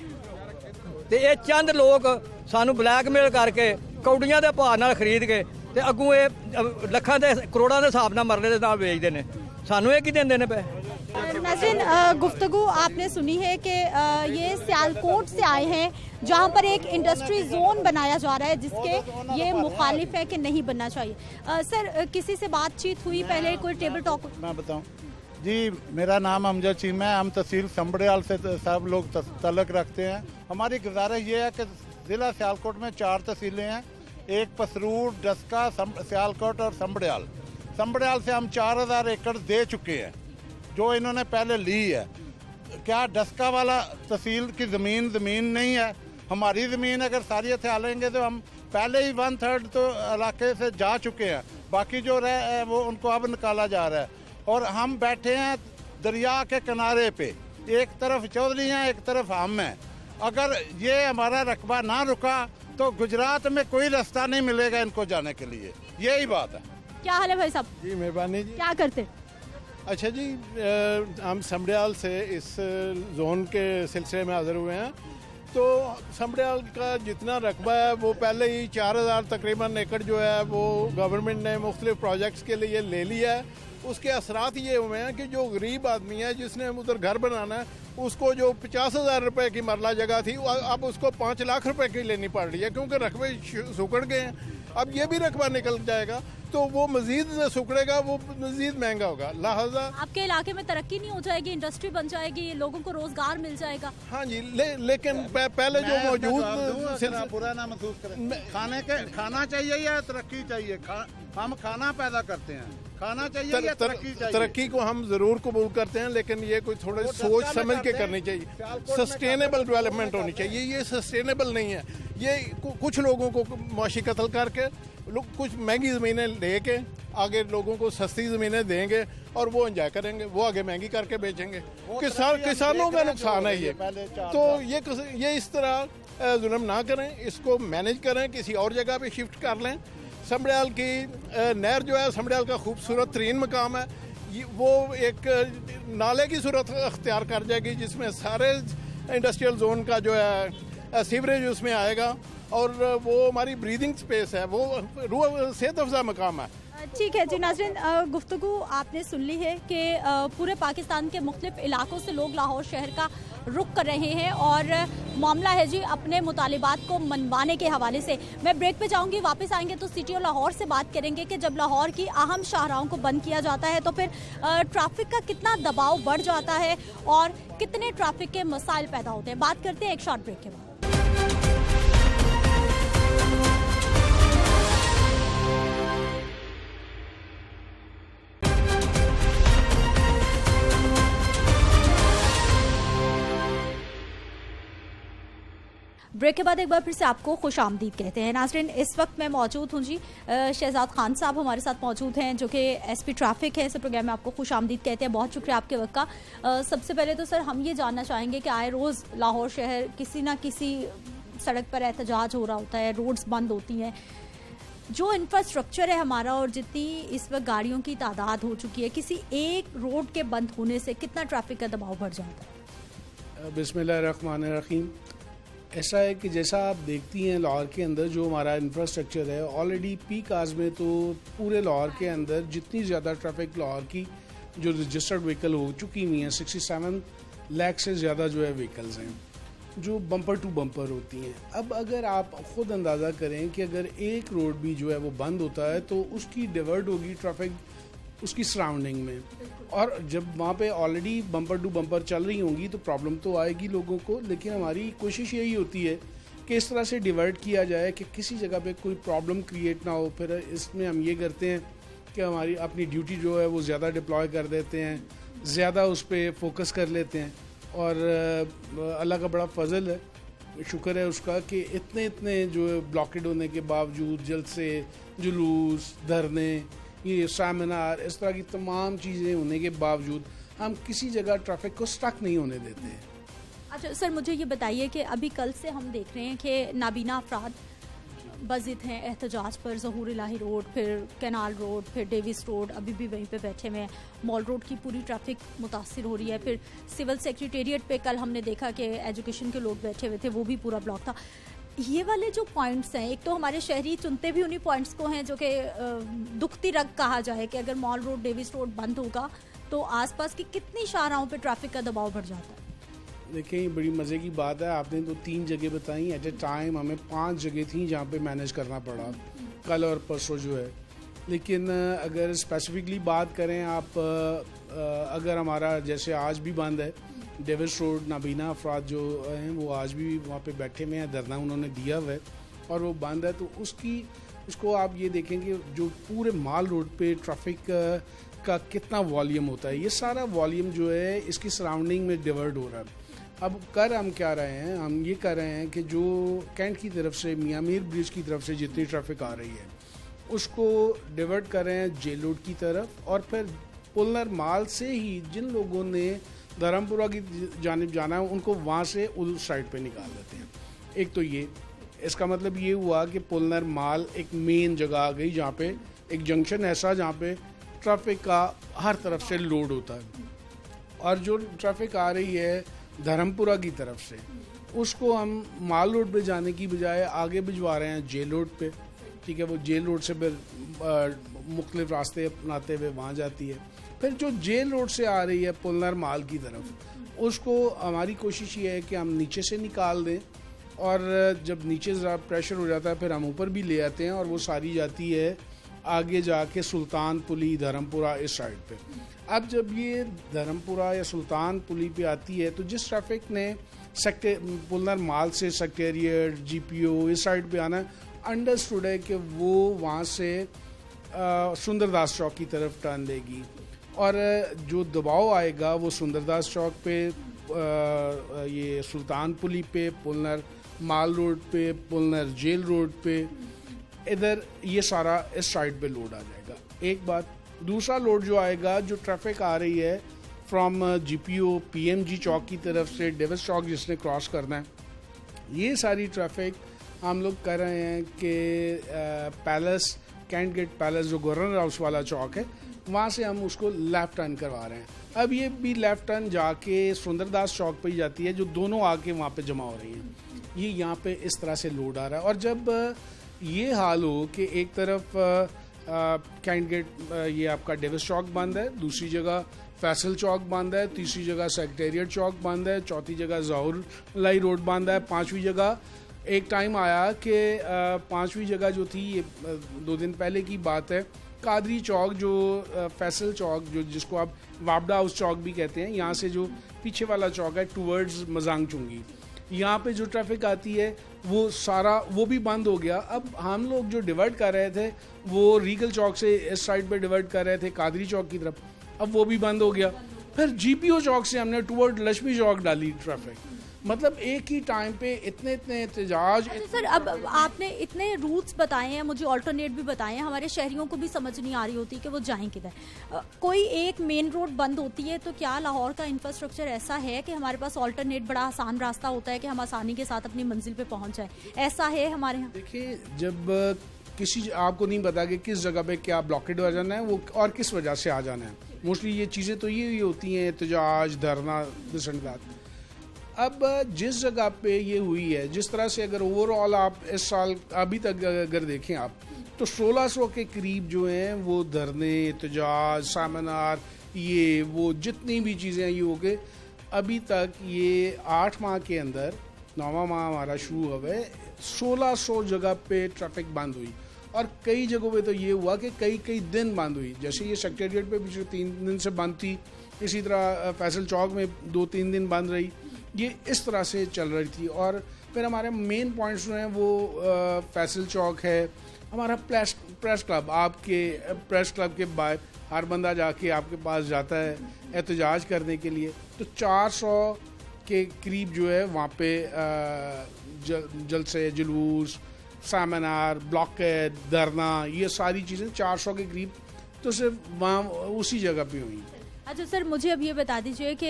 ਤੇ ਇਹ ਚੰਦ ਲੋਕ ਸਾਨੂੰ ਬਲੈਕਮੇਲ ਕਰਕੇ ਕੌਡੀਆਂ ਦੇ ਭਾਅ ਨਾਲ ਖਰੀਦ ਕੇ ਤੇ ਅੱਗੋਂ ਇਹ ਲੱਖਾਂ ਦੇ ਕਰੋੜਾਂ ਦੇ ਹਿਸਾਬ ਨਾਲ ਮਰਲੇ ਦੇ ਨਾਲ ਵੇਚਦੇ ਨੇ ਸਾਨੂੰ ਇਹ ਕੀ ਦਿੰਦੇ ਨੇ ਪਏ नाज़रीन गुफ्तगू आपने सुनी है कि ये सियालकोट से आए हैं जहां पर एक इंडस्ट्री जोन बनाया जा रहा है जिसके ये मुखालिफ है कि नहीं बनना चाहिए। सर किसी से बातचीत हुई पहले कोई टेबल टॉक? मैं बताऊं जी, मेरा नाम अमजद चीमा है। हम तहसील संबड़ियाल से सब लोग तल्लक रखते हैं। हमारी गुजारिश ये है कि ज़िला सियालकोट में 4 तहसीलें हैं, एक पसरूर, डस्का, सियालकोट और संबड़ियाल। संबड़ियाल से हम 4000 एकड़ दे चुके हैं जो इन्होंने पहले ली है। क्या डस्का वाला तहसील की ज़मीन नहीं है? हमारी ज़मीन अगर सारी हथियालेंगे तो हम पहले ही 1/3 तो इलाके से जा चुके हैं, बाकी जो रहे वो उनको अब निकाला जा रहा है। और हम बैठे हैं दरिया के किनारे पे, एक तरफ चौधरी हैं एक तरफ हम हैं। अगर ये हमारा रकबा ना रुका तो गुजरात में कोई रास्ता नहीं मिलेगा इनको जाने के लिए, यही बात है। क्या हाल है भाई साहब? जी मेहरबानी जी। क्या करते? अच्छा जी, हम समड़ियाल से इस जोन के सिलसिले में हाज़िर हुए हैं। तो समड़ियाल का जितना रकबा है वो पहले ही 4000 तकरीबन एकड़ जो है वो गवर्नमेंट ने मुख्तलिफ प्रोजेक्ट्स के लिए ले लिया है। उसके असरात ये हुए हैं कि जो गरीब आदमी है जिसने उधर घर बनाना है उसको जो 50,000 रुपए की मरला जगह थी अब उसको 5 लाख रुपए की लेनी पड़ रही है क्योंकि रकबे सुकड़ गए हैं। अब ये भी रकबा निकल जाएगा तो वो मजीद सुकड़ेगा, वो मजीद महंगा होगा। लिहाजा आपके इलाके में तरक्की नहीं हो जाएगी, इंडस्ट्री बन जाएगी, लोगों को रोजगार मिल जाएगा। हाँ जी, लेकिन पहले जो मौजूद बुरा ना महसूस करें, खाना चाहिए या तरक्की चाहिए? हम खाना पैदा करते हैं, खाना चाहिए या तरक्की चाहिए? तरक्की को हम जरूर कबूल करते हैं, लेकिन ये कोई थोड़ा सोच समझ के करनी चाहिए। सस्टेनेबल डेवलपमेंट होनी चाहिए। ये सस्टेनेबल नहीं है। ये कुछ लोगों को माशी कत्ल करके लोग कुछ महंगी ज़मीनें लेके आगे लोगों को सस्ती ज़मीनें देंगे और वो एंजॉय करेंगे, वो आगे महंगी करके बेचेंगे। किसानों का नुकसान है ये। तो ये इस तरह जुल्म ना करें, इसको मैनेज करें, किसी और जगह पे शिफ्ट कर लें। समड़ियाल की नहर जो है समड़ियाल का खूबसूरत तरीन मकाम है, वो एक नाले की सूरत अख्तियार कर जाएगी जिसमें सारे इंडस्ट्रियल जोन का जो है सीवरेज उसमें आएगा और वो हमारी ब्रीदिंग स्पेस है, वो सेहत अफजा मकाम है। ठीक है जी नाज़रीन, गुफ्तगू आपने सुन ली है कि पूरे पाकिस्तान के मुख्तलिफ इलाकों से लोग लाहौर शहर का रुख कर रहे हैं और मामला है जी अपने मुतालिबात को मनवाने के हवाले से। मैं ब्रेक पे जाऊंगी, वापस आएंगे तो सिटी ऑफ लाहौर से बात करेंगे कि जब लाहौर की अहम शाहराहों को बंद किया जाता है तो फिर ट्रैफिक का कितना दबाव बढ़ जाता है और कितने ट्रैफिक के मसाइल पैदा होते हैं। बात करते हैं एक शॉर्ट ब्रेक के बाद। ब्रेक के बाद एक बार फिर से आपको खुश आमदीद कहते हैं। नाज़रीन, इस वक्त मैं मौजूद हूँ जी, शहजाद खान साहब हमारे साथ मौजूद हैं जो कि एसपी ट्रैफिक है। इस प्रोग्राम में आपको खुश आमदीद कहते हैं। बहुत शुक्रिया आपके वक्त का। सबसे पहले तो सर हम ये जानना चाहेंगे कि आए रोज़ लाहौर शहर किसी ना किसी सड़क पर एहतजाज हो रहा होता है, रोड्स बंद होती हैं, जो इंफ्रास्ट्रक्चर है हमारा और जितनी इस वक्त गाड़ियों की तादाद हो चुकी है, किसी एक रोड के बंद होने से कितना ट्रैफिक का दबाव बढ़ जाता है? बिस्मिल्लाहिर्रहमानिर्रहीम। ऐसा है कि जैसा आप देखती हैं लाहौर के अंदर जो हमारा इंफ्रास्ट्रक्चर है ऑलरेडी पीक आवर्स में तो पूरे लाहौर के अंदर जितनी ज़्यादा ट्रैफिक लाहौर की जो रजिस्टर्ड व्हीकल हो चुकी हुई हैं 67 लाख से ज़्यादा जो है व्हीकल्स हैं जो बम्पर टू बम्पर होती हैं। अब अगर आप ख़ुद अंदाज़ा करें कि अगर एक रोड भी जो है वो बंद होता है तो उसकी डिवर्ट होगी ट्रैफिक उसकी सराउंडिंग में, और जब वहाँ पे ऑलरेडी बम्पर टू बम्पर चल रही होंगी तो प्रॉब्लम तो आएगी लोगों को। लेकिन हमारी कोशिश यही होती है कि इस तरह से डिवर्ट किया जाए कि किसी जगह पे कोई प्रॉब्लम क्रिएट ना हो। फिर इसमें हम ये करते हैं कि हमारी अपनी ड्यूटी जो है वो ज़्यादा डिप्लॉय कर देते हैं, ज़्यादा उस पर फोकस कर लेते हैं। और अल्लाह का बड़ा फजल है, शुक्र है उसका कि इतने जो ब्लॉकेड होने के बावजूद जलसे, जुलूस, धरने, ये सेमिनार, इस तरह की तमाम चीज़ें होने के बावजूद हम किसी जगह ट्रैफिक को स्टक नहीं होने देते हैं। अच्छा सर, मुझे ये बताइए कि अभी कल से हम देख रहे हैं कि नाबीना अफराद बज़िद हैं एहतजाज पर, ज़हूर इलाही रोड, फिर कैनाल रोड, फिर डेविस रोड, अभी भी वहीं पे बैठे हुए हैं। मॉल रोड की पूरी ट्रैफिक मुतासिर हो रही है। फिर सिविल सेक्रेटेरिएट पे कल हमने देखा कि एजुकेशन के लोग बैठे हुए थे, वो भी पूरा ब्लॉक था। ये वाले जो पॉइंट्स हैं, एक तो हमारे शहरी चुनते भी उन्हीं पॉइंट्स को हैं जो कि दुखती रग कहा जाए कि अगर मॉल रोड, डेविस रोड बंद होगा तो आसपास की कितनी शाहराहों पे ट्रैफिक का दबाव बढ़ जाता है। देखिए, ये बड़ी मज़े की बात है, आपने तो 3 जगह बताई, एट ए टाइम हमें 5 जगह थी जहाँ पे मैनेज करना पड़ा कल और परसों जो है। लेकिन अगर स्पेसिफिकली बात करें आप, अगर हमारा जैसे आज भी बंद है डेविस रोड, नाबीना अफराद जो हैं वो आज भी वहाँ पे बैठे हुए हैं, धरना उन्होंने दिया हुआ है और वो बंद है। तो उसको आप ये देखेंगे जो पूरे माल रोड पे ट्रैफिक का कितना वॉल्यूम होता है, ये सारा वॉल्यूम जो है इसकी सराउंडिंग में डिवर्ट हो रहा है। अब कर हम क्या रहे हैं, हम ये कर रहे हैं कि जो कैंट की तरफ से, मियाँ मीर ब्रिज की तरफ से जितनी ट्रैफिक आ रही है उसको डिवर्ट कर रहे हैं जेल रोड की तरफ, और फिर पुलनर माल से ही जिन लोगों ने धर्मपुरा की जानिब जाना है उनको वहाँ से उस साइड पे निकाल देते हैं। एक तो ये, इसका मतलब ये हुआ कि पुलनर माल एक मेन जगह आ गई जहाँ पे एक जंक्शन ऐसा जहाँ पे ट्रैफिक का हर तरफ से लोड होता है, और जो ट्रैफिक आ रही है धर्मपुरा की तरफ से उसको हम माल रोड पे जाने की बजाय आगे भिजवा रहे हैं जेल रोड पे। ठीक है, वो जेल रोड से फिर मुख्तलिफ रास्ते अपनाते हुए वहाँ जाती है। फिर जो जेल रोड से आ रही है पुलनर माल की तरफ, उसको हमारी कोशिश ये है कि हम नीचे से निकाल दें, और जब नीचे ज़रा प्रेशर हो जाता है फिर हम ऊपर भी ले आते हैं, और वो सारी जाती है आगे जाके सुल्तानपुली, धर्मपुरा इस साइड पे। अब जब ये धर्मपुरा या सुल्तानपुली पे आती है तो जिस ट्रैफिक ने पुलनर माल से सेक्रेटेरिएट, GPO इस साइड पे आना है, अंडरस्टूड है कि वो वहाँ से सुंदरदास चौक की तरफ टर्न लेगी, और जो दबाव आएगा वो सुंदरदास चौक पे, ये सुल्तानपुली पे, पुलनर माल रोड पे, पुलनर जेल रोड पे, इधर ये सारा इस साइड पे लोड आ जाएगा। एक बात, दूसरा लोड जो आएगा, जो ट्रैफिक आ रही है फ्रॉम GPO PMG चौक की तरफ से डेविस चौक जिसने क्रॉस करना है, ये सारी ट्रैफिक हम लोग कर रहे हैं कि पैलेस, कैंट गेट पैलेस जो गवर्नर हाउस वाला चौक है, वहाँ से हम उसको लेफ्ट टर्न करवा रहे हैं। अब ये भी लेफ्ट टर्न जाके सुंदरदास चौक पे ही जाती है, जो दोनों आके वहाँ पे जमा हो रही हैं। ये यहाँ पे इस तरह से लोड आ रहा है, और जब ये हाल हो कि एक तरफ कैंट गेट, ये आपका डेविस चौक बंद है, दूसरी जगह फैसल चौक बंद है, तीसरी जगह सेक्रेटेरिएट चौक बंद है, चौथी जगह ज़हूर इलाही रोड बंद है, पांचवी जगह एक टाइम आया कि पांचवी जगह जो थी, ये 2 दिन पहले की बात है, कादरी चौक जो फैसल चौक जो जिसको आप वापडा हाउस चौक भी कहते हैं, यहाँ से जो पीछे वाला चौक है टूवर्ड्स मजांग चुंगी, यहाँ पे जो ट्रैफिक आती है वो सारा वो भी बंद हो गया। अब हम लोग जो डिवर्ट कर रहे थे वो रीगल चौक से इस साइड पे डिवर्ट कर रहे थे कादरी चौक की तरफ, अब वो भी बंद हो गया। फिर GPO चौक से हमने टूवर्ड लक्ष्मी चौक डाली ट्रैफिक। मतलब एक ही टाइम पे इतने एहतजाज। अच्छा सर, अब आपने इतने रूट्स बताए हैं, मुझे ऑल्टरनेट भी बताए हैं, हमारे शहरियों को भी समझ नहीं आ रही होती कि वो जाएं किधर। कोई एक मेन रोड बंद होती है तो क्या लाहौर का इंफ्रास्ट्रक्चर ऐसा है कि हमारे पास ऑल्टरनेट बड़ा आसान रास्ता होता है कि हम आसानी के साथ अपनी मंजिल पे पहुंच जाएं? ऐसा है हमारे यहाँ? देखिए, जब किसी आपको नहीं पता कि किस जगह पे क्या ब्लॉकेड हो जाना है वो और किस वजह से आ जाना है, मोस्टली ये चीज़ें तो ये होती हैं, एहतजाज, धरना, दिस एंड दैट। अब जिस जगह पे ये हुई है, जिस तरह से अगर ओवरऑल आप इस साल अभी तक अगर देखें आप, तो 1600 के करीब जो हैं वो धरने, एहतजाज, सेमिनार, ये वो जितनी भी चीज़ें ये हो गए अभी तक। ये 8 माह के अंदर, 9वां माह हमारा शुरू हुआ है, 1600 जगह पे ट्रैफिक बंद हुई, और कई जगहों पे तो ये हुआ कि कई दिन बंद हुई। जैसे ये सेक्रेटेरिएट पे पिछले 3 दिन से बंद थी, इसी तरह फैसल चौक में 2-3 दिन बंद रही, ये इस तरह से चल रही थी। और फिर हमारे मेन पॉइंट्स जो हैं वो फैसल चौक है, हमारा प्रेस क्लब, आपके प्रेस क्लब के बाहर हर बंदा जाके आपके पास जाता है एहतजाज करने के लिए, तो 400 के करीब जो है वहाँ पे जलसे, जुलूस, सेमिनार, ब्लॉकेड, धरना, ये सारी चीज़ें 400 के करीब तो सिर्फ वहाँ उसी जगह पे हुई। अच्छा सर, मुझे अब ये बता दीजिए कि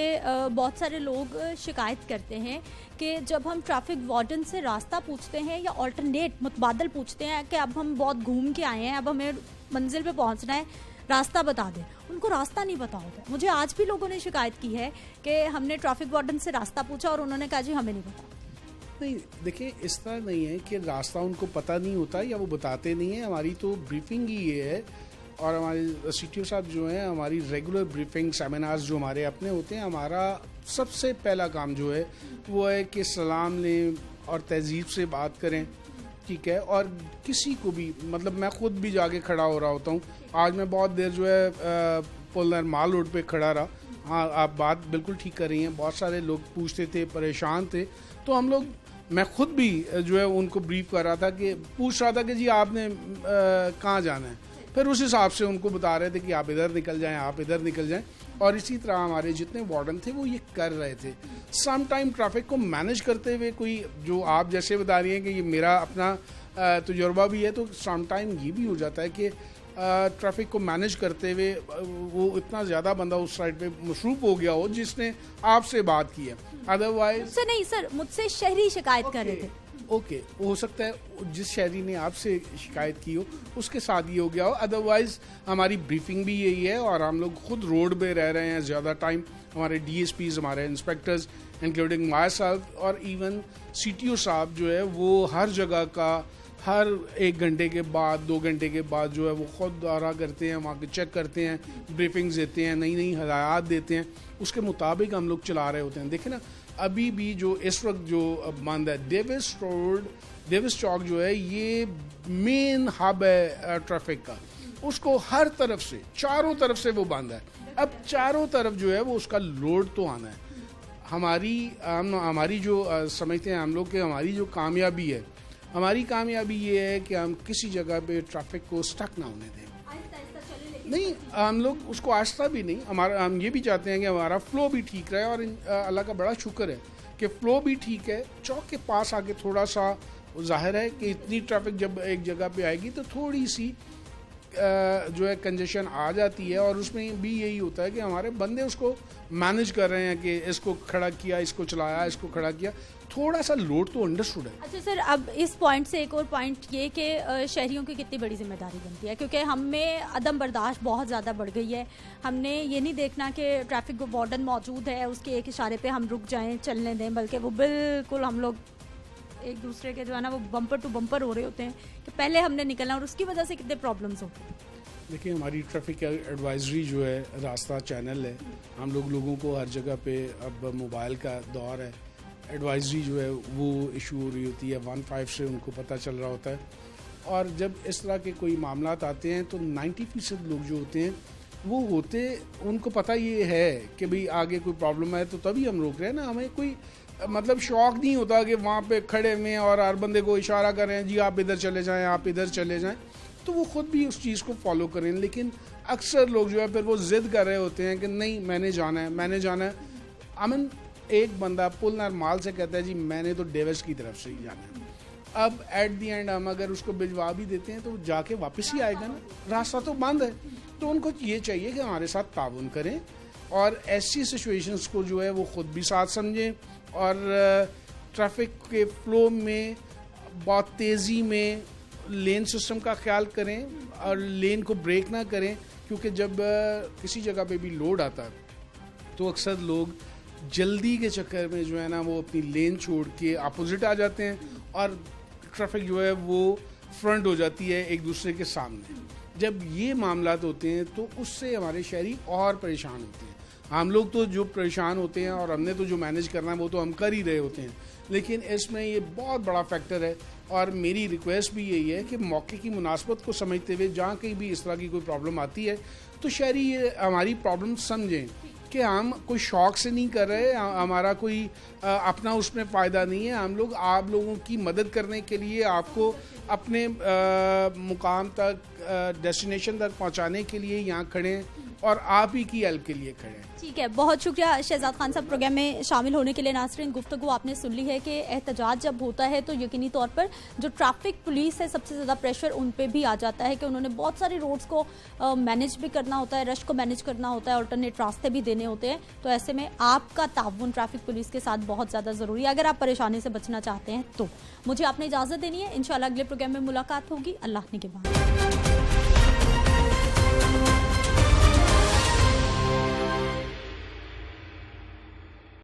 बहुत सारे लोग शिकायत करते हैं कि जब हम ट्रैफिक वार्डन से रास्ता पूछते हैं या ऑल्टरनेट मुतबादल पूछते हैं कि अब हम बहुत घूम के आए हैं, अब हमें मंजिल पे पहुंचना है, रास्ता बता दें, उनको रास्ता नहीं पता होता। मुझे आज भी लोगों ने शिकायत की है कि हमने ट्रैफिक वार्डन से रास्ता पूछा और उन्होंने कहा जी हमें नहीं पता। नहीं, देखिए इस तरह नहीं है कि रास्ता उनको पता नहीं होता या वो बताते नहीं है। हमारी तो ब्रीफिंग ही ये है, और हमारे CTO साहब जो हैं, हमारी रेगुलर ब्रीफिंग सेमिनार्स जो हमारे अपने होते हैं, हमारा सबसे पहला काम जो है वो है कि सलाम लें और तहजीब से बात करें, ठीक है। और किसी को भी, मतलब मैं खुद भी जाके खड़ा हो रहा होता हूँ। आज मैं बहुत देर जो है पुल माल रोड पे खड़ा रहा। हाँ, आप बात बिल्कुल ठीक कर रही हैं, बहुत सारे लोग पूछते थे, परेशान थे, तो हम लोग, मैं खुद भी जो है उनको ब्रीफ कर रहा था कि पूछ रहा था कि जी आपने कहाँ जाना है, फिर उस हिसाब से उनको बता रहे थे कि आप इधर निकल जाएं, आप इधर निकल जाएं। और इसी तरह हमारे जितने वार्डन थे वो ये कर रहे थे। सम टाइम ट्रैफिक को मैनेज करते हुए कोई, जो आप जैसे बता रही हैं कि ये मेरा अपना तजुर्बा भी है, तो सम टाइम ये भी हो जाता है कि ट्रैफिक को मैनेज करते हुए वो इतना ज़्यादा बंदा उस साइड पे मसरूफ हो गया हो जिसने आपसे बात की है। अदरवाइज मुझसे नहीं सर, मुझसे शहरी शिकायत कर रहे थे। ओके, हो सकता है जिस शहरी ने आपसे शिकायत की हो उसके साथ ये हो गया हो। अदरवाइज हमारी ब्रीफिंग भी यही है, और हम लोग खुद रोड पे रह रहे हैं ज़्यादा टाइम। हमारे DSPs, हमारे इंस्पेक्टर्स इंक्लूडिंग माई सेल्फ और इवन CTO साहब जो है वो हर जगह का हर 1 घंटे के बाद 2 घंटे के बाद जो है वो खुद दौरा करते हैं, वहाँ के चेक करते हैं, ब्रीफिंग्स देते हैं, नई नई हदायत देते हैं, उसके मुताबिक हम लोग चला रहे होते हैं। देखें ना, अभी भी जो इस वक्त जो बंद है डेविस रोड, डेविस चौक जो है, ये मेन हब है ट्रैफिक का, उसको हर तरफ से, चारों तरफ से वो बंद है। अब चारों तरफ जो है वो उसका लोड तो आना है। हमारी जो समझते हैं हम लोग कि हमारी जो कामयाबी है, हमारी कामयाबी ये है कि हम किसी जगह पे ट्रैफिक को स्टक ना होने दें। नहीं, हम लोग उसको आस्था भी नहीं, हम ये भी चाहते हैं कि हमारा फ्लो भी ठीक रहे, और अल्लाह का बड़ा शुक्र है कि फ्लो भी ठीक है। चौक के पास आके थोड़ा सा जाहिर है कि इतनी ट्रैफिक जब एक जगह पे आएगी तो थोड़ी सी जो है कंजेशन आ जाती है, और उसमें भी यही होता है कि हमारे बंदे उसको मैनेज कर रहे हैं कि इसको खड़ा किया, इसको चलाया, इसको खड़ा किया, थोड़ा सा लोड तो अंडरस्टूड है। अच्छा सर, अब इस पॉइंट से एक और पॉइंट ये कि शहरियों की कितनी बड़ी जिम्मेदारी बनती है, क्योंकि हम में अदम बर्दाश्त बहुत ज़्यादा बढ़ गई है। हमने ये नहीं देखना कि ट्रैफिक वार्डन मौजूद है, उसके एक इशारे पे हम रुक जाएं, चलने दें, बल्कि वो बिल्कुल हम लोग एक दूसरे के जो है ना वो बम्पर टू बम्पर हो रहे होते हैं कि पहले हमने निकलना, और उसकी वजह से कितने प्रॉब्लम्स होते हैं। देखिए, हमारी ट्रैफिक एडवाइजरी जो है, रास्ता चैनल है, हम लोगों को हर जगह पे, अब मोबाइल का दौर है, एडवाइजरी जो है वो इशू हो रही होती है, 15 से उनको पता चल रहा होता है। और जब इस तरह के कोई मामलात आते हैं तो 90% लोग जो होते हैं वो उनको पता ये है कि भाई आगे कोई प्रॉब्लम है तो तभी हम रोक रहे हैं ना। हमें कोई मतलब शौक नहीं होता कि वहाँ पे खड़े हुए और हर बंदे को इशारा कर रहे हैं जी आप इधर चले जाएं, आप इधर चले जाएं, तो वो खुद भी उस चीज़ को फॉलो करें। लेकिन अक्सर लोग जो है फिर वो ज़िद कर रहे होते हैं कि नहीं मैंने जाना है, मैंने जाना है। अमन, एक बंदा पुल नरमाल से कहता है जी मैंने तो डेविस की तरफ से ही जाना है। अब एट दी एंड हम अगर उसको भिजवा भी देते हैं तो जाके वापस ही आएगा ना, रास्ता तो बंद है। तो उनको ये चाहिए कि हमारे साथ ताउन करें और ऐसी सिचुएशंस को जो है वो ख़ुद भी साथ समझें और ट्रैफिक के फ्लो में बहुत तेज़ी में लेन सिस्टम का ख्याल करें और लेन को ब्रेक ना करें, क्योंकि जब किसी जगह पे भी लोड आता है तो अक्सर लोग जल्दी के चक्कर में जो है ना वो अपनी लेन छोड़ के अपोजिट आ जाते हैं और ट्रैफिक जो है वो फ्रंट हो जाती है एक दूसरे के सामने। जब ये मामलात होते हैं तो उससे हमारे शहरी और परेशान होते हैं। हम लोग तो जो परेशान होते हैं और हमने तो जो मैनेज करना है वो तो हम कर ही रहे होते हैं, लेकिन इसमें ये बहुत बड़ा फैक्टर है। और मेरी रिक्वेस्ट भी यही है कि मौके की मुनासबत को समझते हुए जहाँ कहीं भी इस तरह की कोई प्रॉब्लम आती है तो शहरी ये हमारी प्रॉब्लम समझें कि हम कोई शौक से नहीं कर रहे, हमारा कोई अपना उसमें फ़ायदा नहीं है। हम लोग आप लोगों की मदद करने के लिए, आपको अपने मुकाम तक डेस्टिनेशन तक पहुंचाने के लिए यहाँ खड़े हैं। और आप ही की हेल्प के लिए खड़े हैं। ठीक है, बहुत शुक्रिया शहजाद खान साहब प्रोग्राम में शामिल होने के लिए। नाज़रीन, गुफ्तगू आपने सुन ली है कि एहतजाज जब होता है तो यकीनी तौर पर जो ट्रैफिक पुलिस है सबसे ज़्यादा प्रेशर उन पे भी आ जाता है कि उन्होंने बहुत सारी रोड्स को मैनेज भी करना होता है, रश को मैनेज करना होता है, अल्टरनेट रास्ते भी देने होते हैं। तो ऐसे में आपका ताउन ट्रैफिक पुलिस के साथ बहुत ज़्यादा ज़रूरी है अगर आप परेशानी से बचना चाहते हैं। तो मुझे आपने इजाज़त देनी है, इंशाल्लाह अगले प्रोग्राम में मुलाकात होगी। अल्लाह ने के बाद।